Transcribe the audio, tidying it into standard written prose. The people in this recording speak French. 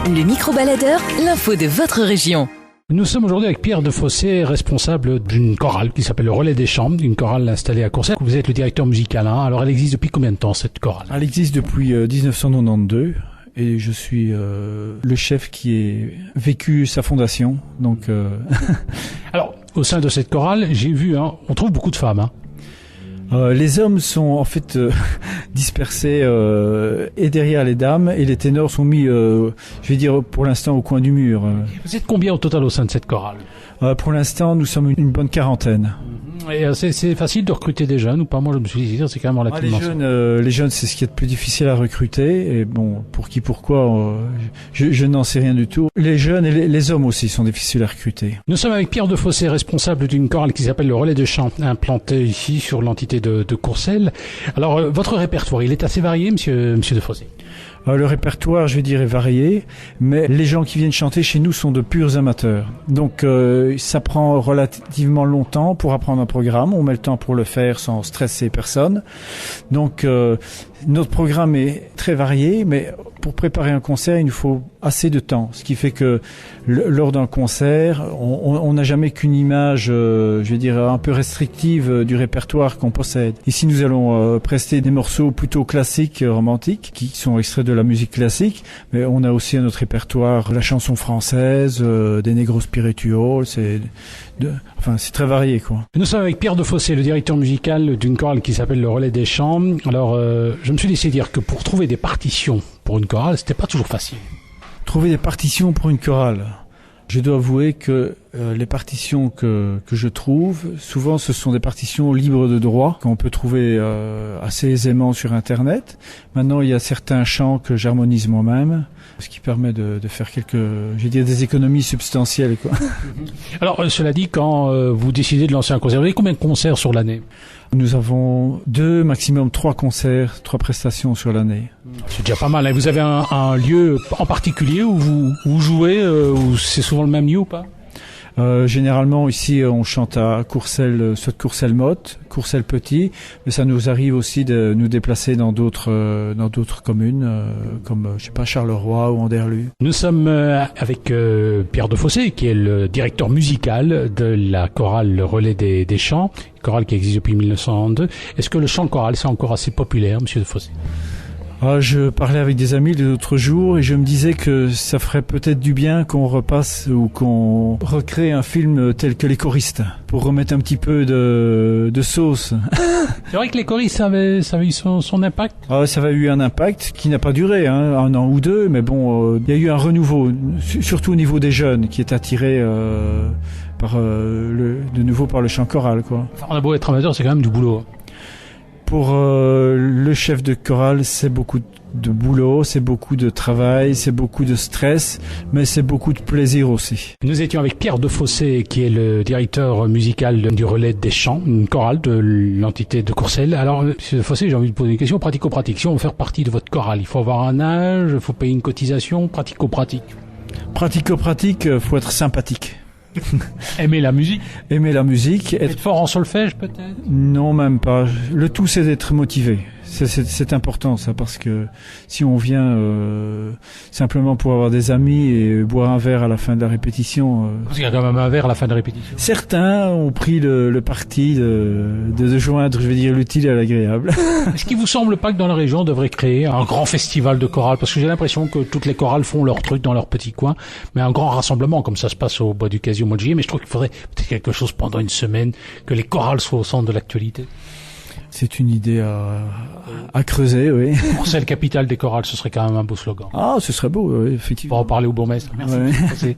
Le micro-baladeur, l'info de votre région. Nous sommes aujourd'hui avec Pierre Defossé, responsable d'une chorale qui s'appelle le Relais des Champs, une chorale installée à Courcelles. Vous êtes le directeur musical, hein. Alors elle existe depuis combien de temps cette chorale? Elle existe depuis 1992 et je suis le chef qui ait vécu sa fondation. Donc, Alors au sein de cette chorale, j'ai vu, on trouve beaucoup de femmes. les hommes sont en fait dispersés et derrière les dames, et les ténors sont mis, je vais dire pour l'instant, au coin du mur. Vous êtes combien au total au sein de cette chorale? Pour l'instant, nous sommes une bonne quarantaine. Et c'est facile de recruter des jeunes ou pas? Moi je me suis dit, c'est quand même relativement... Les jeunes, c'est ce qui est de plus difficile à recruter. Et bon, pour qui, pourquoi, je n'en sais rien du tout. Les jeunes et les hommes aussi sont difficiles à recruter. Nous sommes avec Pierre Defossé, responsable d'une chorale qui s'appelle le Relais des Champs, implantée ici sur l'entité de Courcelles. Alors, votre répertoire, il est assez varié, monsieur Defossé? Le répertoire, je vais dire, est varié, mais les gens qui viennent chanter chez nous sont de purs amateurs. Donc, ça prend relativement longtemps pour apprendre un programme. On met le temps pour le faire sans stresser personne. Donc, notre programme est très varié, mais pour préparer un concert, il nous faut assez de temps. Ce qui fait que lors d'un concert, on n'a jamais qu'une image, je vais dire, un peu restrictive du répertoire qu'on possède. Ici, nous allons prester des morceaux plutôt classiques, romantiques, qui sont extraits de la musique classique, mais on a aussi à notre répertoire la chanson française, des négro spirituals, c'est très varié, quoi. Nous sommes avec Pierre Defossé, le directeur musical d'une chorale qui s'appelle le Relais des Champs. Alors, je me suis laissé dire que pour trouver des partitions pour une chorale, c'était pas toujours facile. Trouver des partitions pour une chorale. Je dois avouer que les partitions que je trouve, souvent ce sont des partitions libres de droit qu'on peut trouver assez aisément sur Internet. Maintenant, il y a certains chants que j'harmonise moi-même, ce qui permet de faire des économies substantielles, quoi. Alors, cela dit, quand vous décidez de lancer un concert, vous avez combien de concerts sur l'année? Nous avons 2, maximum 3 concerts, 3 prestations sur l'année. C'est déjà pas mal, hein. Vous avez un lieu en particulier où vous jouez, où c'est souvent le même lieu ou pas? Généralement ici on chante à Courcelles, soit Courcelles-Motte, Courcelles-Petit, mais ça nous arrive aussi de nous déplacer dans d'autres communes comme Charleroi ou Anderlues. Nous sommes avec Pierre Defossé qui est le directeur musical de la chorale Le Relais des Champs, chorale qui existe depuis 1992. Est-ce que le chant choral c'est encore assez populaire, monsieur Defossé? Je parlais avec des amis l'autre jour et je me disais que ça ferait peut-être du bien qu'on repasse ou qu'on recrée un film tel que Les Choristes pour remettre un petit peu de sauce. C'est vrai que Les Choristes, ça avait eu son impact. Ça avait eu un impact qui n'a pas duré, 1 an ou 2, mais bon, il y a eu un renouveau, surtout au niveau des jeunes, qui est attiré de nouveau par le chant choral, quoi. Enfin, on a beau être amateur, c'est quand même du boulot. Pour le chef de chorale, c'est beaucoup de boulot, c'est beaucoup de travail, c'est beaucoup de stress, mais c'est beaucoup de plaisir aussi. Nous étions avec Pierre Defossé, qui est le directeur musical du Relais des Champs, une chorale de l'entité de Courcelles. Alors, monsieur Defossé, j'ai envie de poser une question pratico-pratique. Si on veut faire partie de votre chorale, il faut avoir un âge, il faut payer une cotisation, pratico-pratique. Pratico-pratique, faut être sympathique. Aimer la musique. Aimer la musique. Être fort en solfège, peut-être? Non, même pas. Le tout, c'est d'être motivé. C'est important, ça, parce que si on vient simplement pour avoir des amis et boire un verre à la fin de la répétition... Parce qu'il y a quand même un verre à la fin de la répétition. Certains ont pris le parti de joindre, je vais dire, l'utile à l'agréable. Est-ce qu'il vous semble pas que dans la région, on devrait créer un grand festival de chorales? Parce que j'ai l'impression que toutes les chorales font leur truc dans leur petit coin, mais un grand rassemblement, comme ça se passe au Bois du Casier au mois de juillet, mais je trouve qu'il faudrait peut-être quelque chose pendant une semaine, que les chorales soient au centre de l'actualité. C'est une idée à creuser, oui. Courcelles, capitale des chorales, ce serait quand même un beau slogan. Ce serait beau, oui, effectivement. Pour en parler au bourgmestre. Merci. Ouais.